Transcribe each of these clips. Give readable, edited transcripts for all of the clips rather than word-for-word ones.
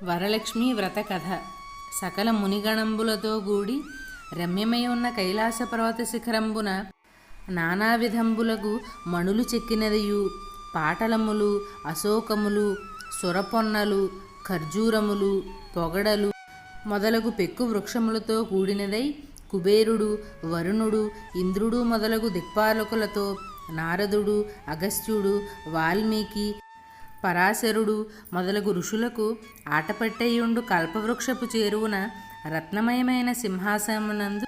వరలక్ష్మీ వ్రత కథ. సకల మునిగణంబులతో గూడి రమ్యమై ఉన్న కైలాస పర్వత శిఖరంబున నానావిధంబులకు మణులు చెక్కినదియు, పాటలములు, అశోకములు, సురపొన్నలు, ఖర్జూరములు, పొగడలు మొదలగు పెక్కు వృక్షములతో కూడినదై కుబేరుడు, వరుణుడు, ఇంద్రుడు మొదలగు దిక్పాలకులతో, నారదుడు, అగస్త్యుడు, వాల్మీకి, పరాశరుడు మొదలగు ఋషులకు ఆటపట్టయ్యుండు కల్పవృక్షపు చేరువున రత్నమయమైన సింహాసనమునందు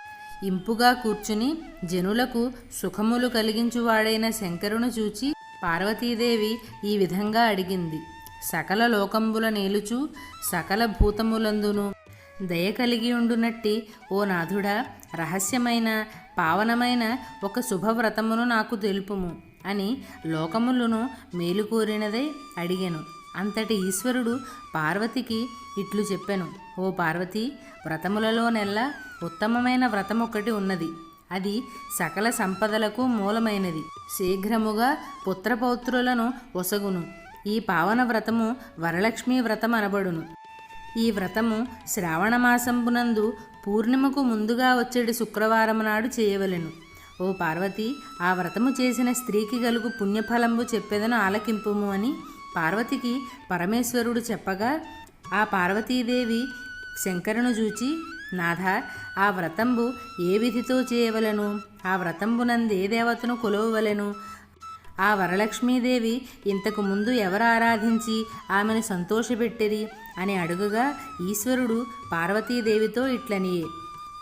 ఇంపుగా కూర్చుని జనులకు సుఖములు కలిగించువాడైన శంకరును చూచి పార్వతీదేవి ఈ విధంగా అడిగింది. సకల లోకంబుల నేలుచు సకల భూతములందును దయ కలిగి ఉండునట్టి ఓ నాథుడా, రహస్యమైన పావనమైన ఒక శుభవ్రతమును నాకు తెలుపుము అని లోకములను మేలుకోరినదై అడిగెను. అంతటి ఈశ్వరుడు పార్వతికి ఇట్లు చెప్పెను. ఓ పార్వతి, వ్రతములలోనెల్లా ఉత్తమమైన వ్రతమొకటి ఉన్నది. అది సకల సంపదలకు మూలమైనది. శీఘ్రముగా పుత్రపౌత్రులను ఒసగును. ఈ పావన వ్రతము వరలక్ష్మీ వ్రతం అనబడును. ఈ వ్రతము శ్రావణమాసంబునందు పూర్ణిమకు ముందుగా వచ్చేటి శుక్రవారం నాడు చేయవలెను. ఓ పార్వతి, ఆ వ్రతము చేసిన స్త్రీకి గలుగు పుణ్యఫలంబు చెప్పేదను ఆలకింపుము అని పార్వతికి పరమేశ్వరుడు చెప్పగా, ఆ పార్వతీదేవి శంకరును చూచి, నాథ, ఆ వ్రతంబు ఏ విధితో చేయవలెను? ఆ వ్రతంబునందే దేవతను కొలవవలెను? ఆ వరలక్ష్మీదేవి ఇంతకు ముందు ఎవరు ఆరాధించి ఆమెను సంతోషపెట్టిరి అని అడుగగా, ఈశ్వరుడు పార్వతీదేవితో ఇట్లనియే,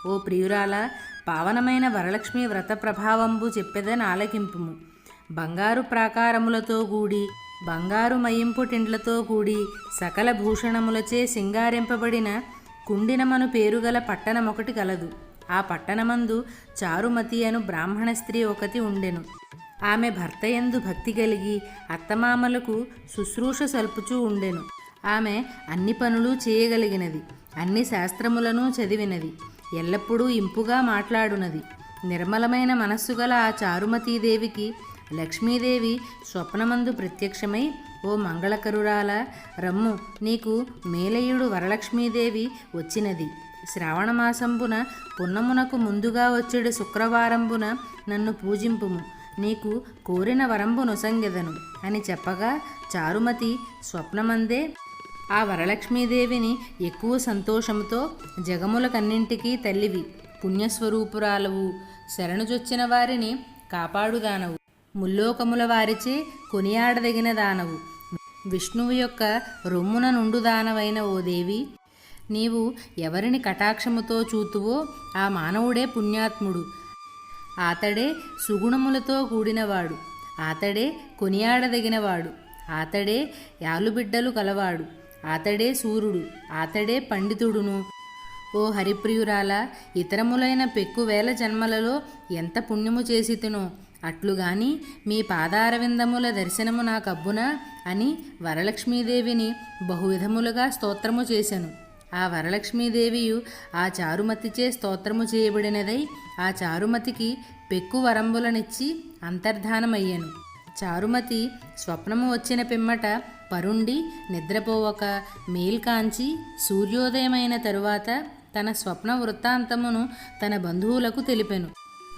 ఓ ప్రియురాల, పావనమైన వరలక్ష్మి వ్రత ప్రభావంబు చెప్పెదని ఆలకింపుము. బంగారు ప్రాకారములతో కూడి బంగారు మయింపుటిండ్లతో కూడి సకల భూషణములచే సింగారింపబడిన కుండినమను పేరుగల పట్టణమొకటి కలదు. ఆ పట్టణమందు చారుమతి అను బ్రాహ్మణ స్త్రీ ఒకటి ఉండెను. ఆమె భర్తయందు భక్తి కలిగి అత్తమామలకు శుశ్రూష సల్పుచూ ఉండెను. ఆమె అన్ని పనులు చేయగలిగినది, అన్ని శాస్త్రములను చదివినది, ఎల్లప్పుడూ ఇంపుగా మాట్లాడునది. నిర్మలమైన మనస్సు గల ఆ చారుమతీదేవికి లక్ష్మీదేవి స్వప్నమందు ప్రత్యక్షమై, ఓ మంగళకరురాల, రమ్ము, నీకు మేలయుడు వరలక్ష్మీదేవి వచ్చినది. శ్రావణమాసంబున పున్నమునకు ముందుగా వచ్చేడు శుక్రవారంబున నన్ను పూజింపుము, నీకు కోరిన వరంబు నొసంగెదను అని చెప్పగా, చారుమతి స్వప్నమందే ఆ వరలక్ష్మీదేవిని ఎక్కువ సంతోషంతో, జగములకన్నింటికీ తల్లివి, పుణ్యస్వరూపురాలవు, శరణుజొచ్చిన వారిని కాపాడుదానవు, ముల్లోకముల వారిచే కొనియాడదగిన దానవు, విష్ణువు యొక్క రొమ్మున నుండుదానవైన ఓ దేవి, నీవు ఎవరిని కటాక్షముతో చూతువో ఆ మానవుడే పుణ్యాత్ముడు. ఆతడే సుగుణములతో కూడినవాడు, ఆతడే కొనియాడదగినవాడు, ఆతడే యాలుబిడ్డలు కలవాడు, ఆతడే సూర్యుడు, ఆతడే పండితుడును. ఓ హరిప్రియురాల, ఇతరములైన పెక్కువేల జన్మలలో ఎంత పుణ్యము చేసితినో అట్లుగాని మీ పాదారవిందముల దర్శనము నాకబ్బునా అని వరలక్ష్మీదేవిని బహువిధములుగా స్తోత్రము చేసెను. ఆ వరలక్ష్మీదేవియు ఆ చారుమతిచే స్తోత్రము చేయబడినదై ఆ చారుమతికి పెక్కు వరంబులనిచ్చి అంతర్ధానమయ్యెను. చారుమతి స్వప్నము వచ్చిన పిమ్మట పరుండి నిద్రపోవక మేల్కాంచి సూర్యోదయమైన తరువాత తన స్వప్న వృత్తాంతమును తన బంధువులకు తెలిపెను.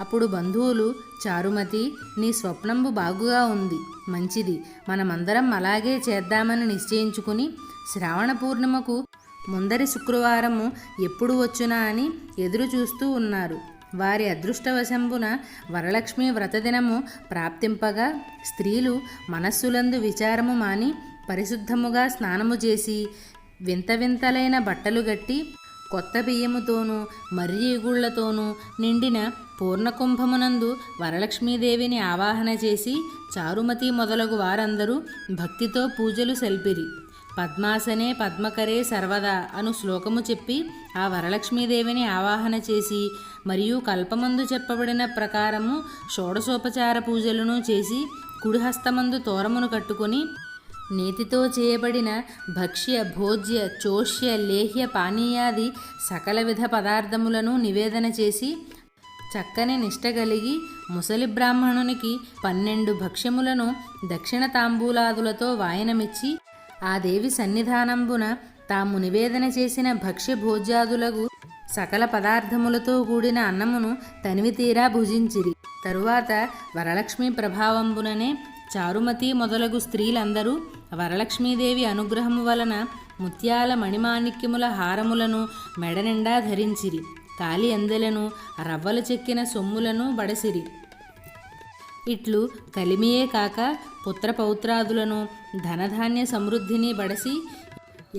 అప్పుడు బంధువులు, చారుమతి, నీ స్వప్నంబు బాగుగా ఉంది, మంచిది, మనమందరం అలాగే చేద్దామని నిశ్చయించుకుని శ్రావణ పూర్ణిమకు ముందరి శుక్రవారము ఎప్పుడు వచ్చునా అని ఎదురు చూస్తూ ఉన్నారు. వారి అదృష్టవశంబున వరలక్ష్మి వ్రతదినము ప్రాప్తింపగా స్త్రీలు మనస్సులందు విచారము మాని పరిశుద్ధముగా స్నానము చేసి వింత వింతలైన బట్టలు గట్టి కొత్త బియ్యముతోనూ మర్రి ఇగుళ్లతోనూ నిండిన పూర్ణకుంభమునందు వరలక్ష్మీదేవిని ఆవాహన చేసి చారుమతి మొదలగు వారందరూ భక్తితో పూజలు సల్పిరి. పద్మాసనే పద్మకరే సర్వదా అను శ్లోకము చెప్పి ఆ వరలక్ష్మీదేవిని ఆవాహన చేసి మరియు కల్పమందు చెప్పబడిన ప్రకారము షోడశోపచార పూజలను చేసి కుడిహస్తమందు తోరమును కట్టుకొని నేతితో చేయబడిన భక్ష్య భోజ్య చోష్య లేహ్య పానీయాది సకల విధ పదార్థములను నివేదన చేసి చక్కని నిష్ట కలిగి ముసలి బ్రాహ్మణునికి 12 భక్ష్యములను దక్షిణ తాంబూలాదులతో వాయనమిచ్చి ఆ దేవి సన్నిధానంబున తాము నివేదన చేసిన భక్ష్య భోజ్యాదులకు సకల పదార్థములతో కూడిన అన్నమును తనివి తీరా భుజించిరి. తరువాత వరలక్ష్మి ప్రభావంబుననే చారుమతి మొదలగు స్త్రీలందరూ వరలక్ష్మీదేవి అనుగ్రహము వలన ముత్యాల మణిమాణిక్యముల హారములను మెడనిండా ధరించిరి. కాలి అందెలను రవ్వలు చెక్కిన సొమ్ములను బడసిరి. ఇట్లు కలిమియే కాక పుత్రపౌత్రాదులను ధనధాన్య సమృద్ధిని బడసి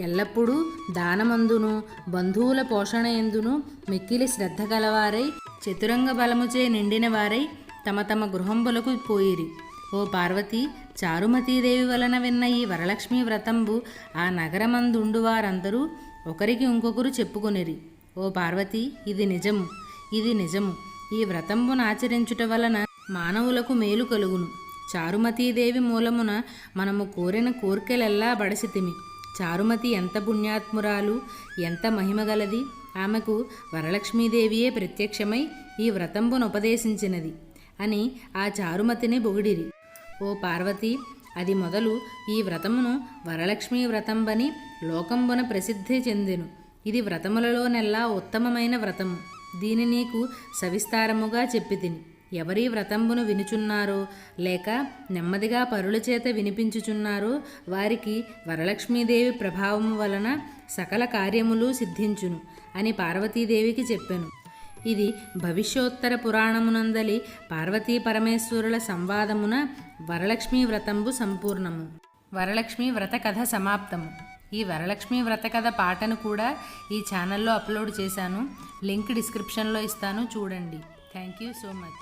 ఎల్లప్పుడూ దానమందును బంధువుల పోషణ ఎందును మిక్కిలి శ్రద్ధ గలవారై చతురంగ బలముచే నిండిన వారై తమ తమ గృహంబులకు పోయిరి. ఓ పార్వతి, చారుమతీదేవి వలన విన్న ఈ వరలక్ష్మీ వ్రతంబు ఆ నగరమందుండు వారందరూ ఒకరికి ఇంకొకరు చెప్పుకొనిరి. ఓ పార్వతి, ఇది నిజము, ఇది నిజము. ఈ వ్రతంబును ఆచరించుట వలన మానవులకు మేలు కలుగును. చారుమతీదేవి మూలమున మనము కోరిన కోర్కెలెల్లా బడసితిమి. చారుమతి ఎంత పుణ్యాత్మురాలు, ఎంత మహిమగలది. ఆమెకు వరలక్ష్మీదేవియే ప్రత్యక్షమై ఈ వ్రతంబును ఉపదేశించినది అని ఆ చారుమతిని పొగిడిరి. ఓ పార్వతి, అది మొదలు ఈ వ్రతమును వరలక్ష్మీ వ్రతంబని లోకంబున ప్రసిద్ధి చెందెను. ఇది వ్రతములలోనెల్లా ఉత్తమమైన వ్రతము. దీని నీకు సవిస్తారముగా చెప్పితిని. ఎవరీ వ్రతంబును వినుచున్నారో లేక నెమ్మదిగా పరుల చేత వినిపించుచున్నారో వారికి వరలక్ష్మీదేవి ప్రభావము వలన సకల కార్యములు సిద్ధించును అని పార్వతీదేవికి చెప్పెను. ఇది భవిష్యోత్తర పురాణమునందలి పార్వతీ పరమేశ్వరుల సంవాదమున వరలక్ష్మీ వ్రతంబు సంపూర్ణము. వరలక్ష్మీ వ్రత కథ సమాప్తము. ఈ వరలక్ష్మీ వ్రత కథ పాటను కూడా ఈ ఛానల్లో అప్లోడ్ చేశాను. లింక్ డిస్క్రిప్షన్లో ఇస్తాను, చూడండి. Thank you so much.